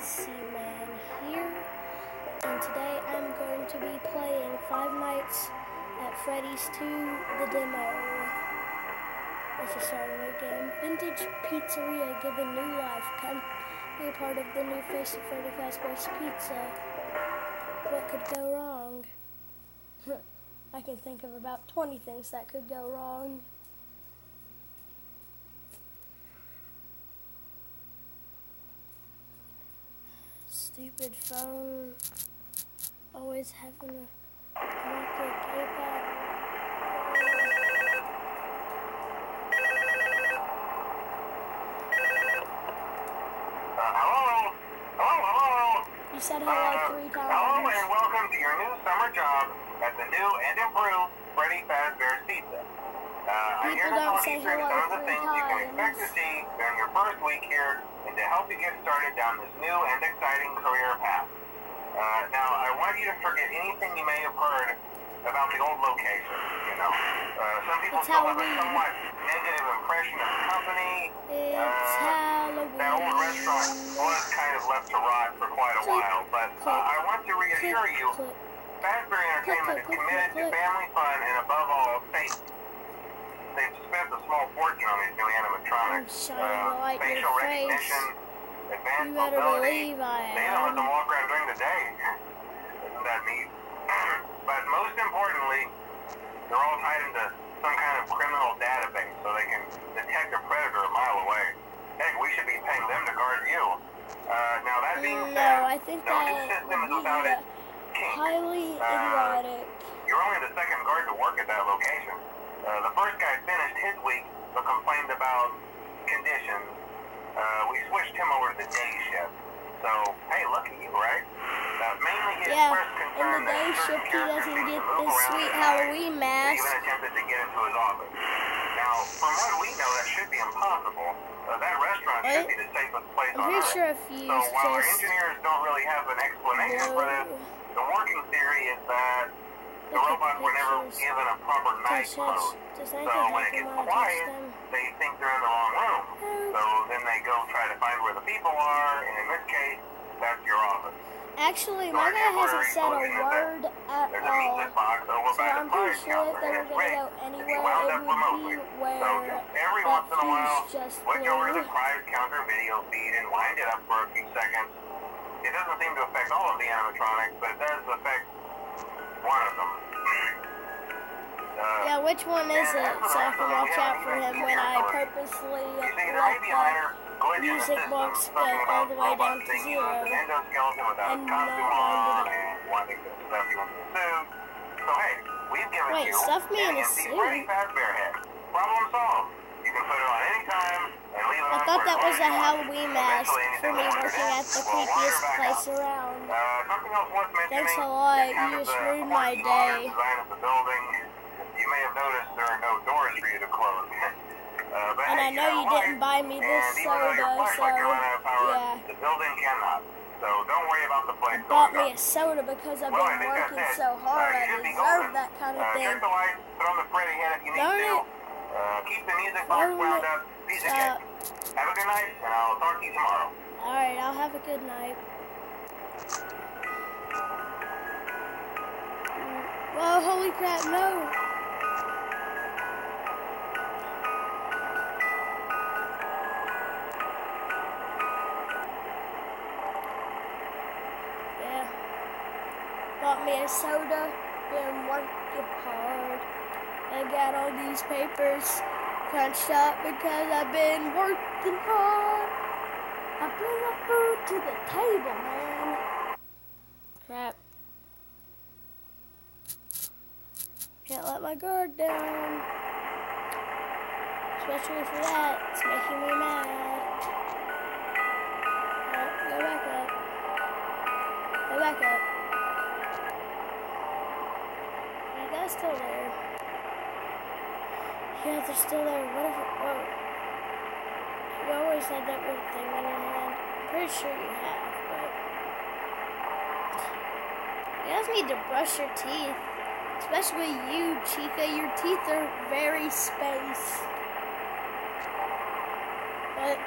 Seaman here, and today I'm going to be playing Five Nights at Freddy's 2, the demo. Let's just start a new game. Vintage Pizzeria given new life. Come be a part of the new Face of Freddy Fazbear's Pizza. What could go wrong? I can think of about 20 things that could go wrong. Stupid phone. Always having a connected keypad. Hello. You said hello 3 times. Hello and welcome to your new summer job at the new and improved Freddy Fazbear's Pizza. I'm here to talk you through some of the things you can expect to see during your first week here and to help you get started down this new and exciting career path. Now, I want you to forget anything you may have heard about the old location. Some people still have a somewhat negative impression of the company. That old restaurant was kind of left to rot for quite a while, but I want to reassure you, Fazbear Entertainment is committed to family fun and above all, safety. They've spent a small fortune on these new animatronics. Facial recognition, advanced mobility. They don't let them walk around during the day. Isn't that neat? But most importantly, they're all tied into some kind of criminal database so they can detect a predator a mile away. Heck, we should be paying them to guard you. Now that being said, I think no new system is without its kink. highly erotic. You're only the second guard to work at that location. The first guy finished his week but complained about conditions. We switched him over to the day shift. So, hey, look at you, right? Mainly his first concern in the day shift he doesn't get this sweet Halloween mask. He even attempted to get into his office. Now, from what we know, that should be impossible. That restaurant should be the safest place on Earth. Sure if you so while our engineers don't really have an explanation for this, the working theory is that the robots were never given a proper night mode. So when it gets quiet, they think they're in the wrong room. So then they go try to find where the people are, and in this case, that's your office. Actually, my guy hasn't said a word at There's a all. meatless box over So by the I'm pretty prize sure if counter, they and were it's going to rigged go to be anywhere, wound it up would be remotely. where So just every that once in a while, fuse just switch over to blew. the prize counter video feed and wind it up for a few seconds. It doesn't seem to affect all of the animatronics, but it does affect one of them. Yeah, which one is it? So I can watch out for him when I purposely let the music box go all the way down to 0. Endoskeleton without a costume on and wanting to stuff you into a suit. So hey, we've given Wait, you stuff me in a an suit? Freddy Fazbear head. Problem solved. You can put it on any time and leave it on I thought for that was as a long as you want. Halloween mask for me working at the creepiest place around. Something else worth mentioning. Thanks a lot, is kind you of just the ruined my quirky modern day. design of the building. You may have noticed there are no doors for you to close. But And hey, I know you didn't buy me this and even though your soda, so flashlight can run out of power, yeah. the building cannot. So don't worry about the place Bought going me a soda because I've Well, I been think that's working it. so hard. You I should be deserve golden. that kind of thing. Check the lights, put on the Freddy head if you need Darn to. it. Keep the music box wound up. Piece of cake. Have a good night, and I'll talk to you tomorrow. Alright, I'll have a good night. Whoa, holy crap, no. Yeah. Bought me a soda, been working hard. I got all these papers crunched up because I've been working hard. I bring my food to the table, man. Crap. Can't let my guard down. Especially for that. It's making me mad. Alright, go back up. Go back up. You guys still there? Yeah, they're still there. What if it... Whoa. You always had that weird thing in your hand. I'm pretty sure you have, but... You guys need to brush your teeth. Especially you, Chica. Your teeth are very space. But...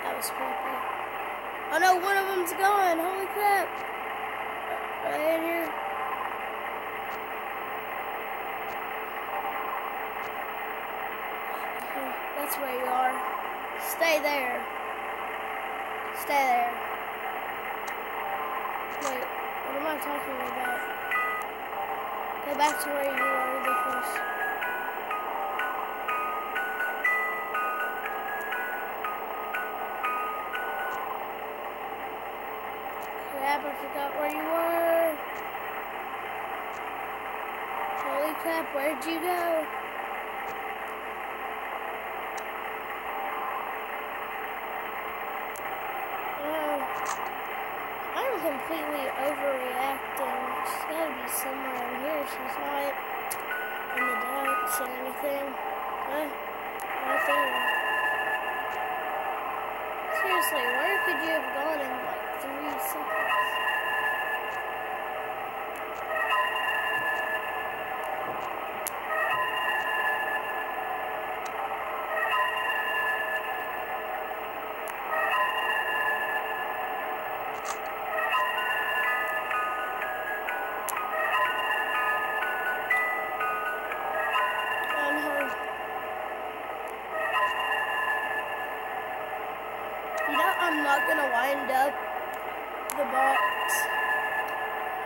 That was creepy. Oh no, one of them's gone. Holy crap. Are they in here? Okay, that's where you are. Stay there. Stay there. Wait, what am I talking about? Go back to where you were before. Crap, I forgot where you were. Holy crap, where'd you go? I'm completely overreacting. She's gotta be somewhere in here. She's not in the ducks or anything. Right there. Seriously, where could you have gone in like 3 seconds? I'm not gonna wind up the box.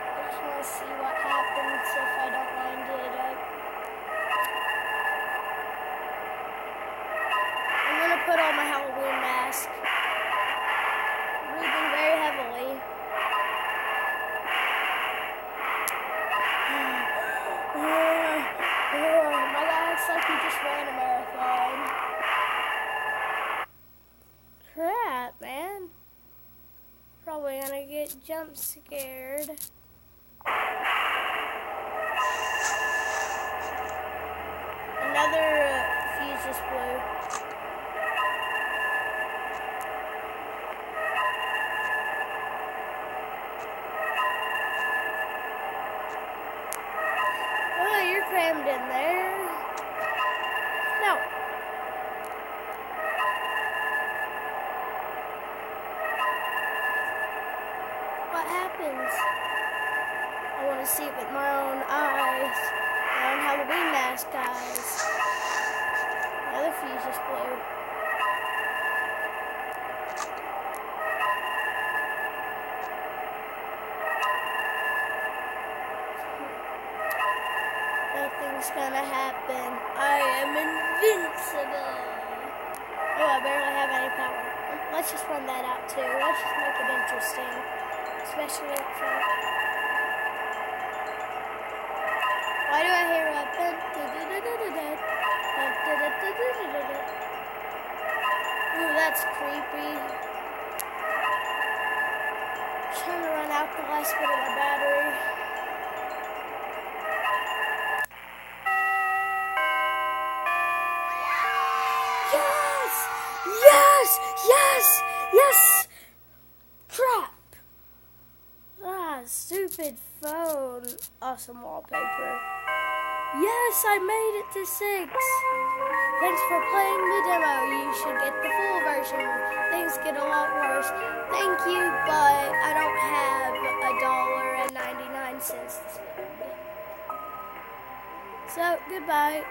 I just want to see what happens if I don't wind it up. I'm gonna put on my Halloween mask. Breathing very heavily. My God, looks like we just ran a marathon. Crap, man. Probably gonna get jump scared. Another fuse just blew. Oh, you're crammed in there. No. What happens? I want to see it with my own eyes. My own Halloween mask eyes. Another fuse just blew. Nothing's gonna happen. I am invincible. Oh, I barely have any power. Let's just run that out too. Let's just make it interesting. Especially up front. Why do I hear a ooh, that's creepy. Trying to run out the last bit of my battery. Yes! Yes! Yes! Yes! Crap! Ah, stupid phone. Awesome wallpaper. Yes, I made it to 6. Thanks for playing the demo. You should get the full version. Things get a lot worse. Thank you, but I don't have $1.99 to spend. So, goodbye.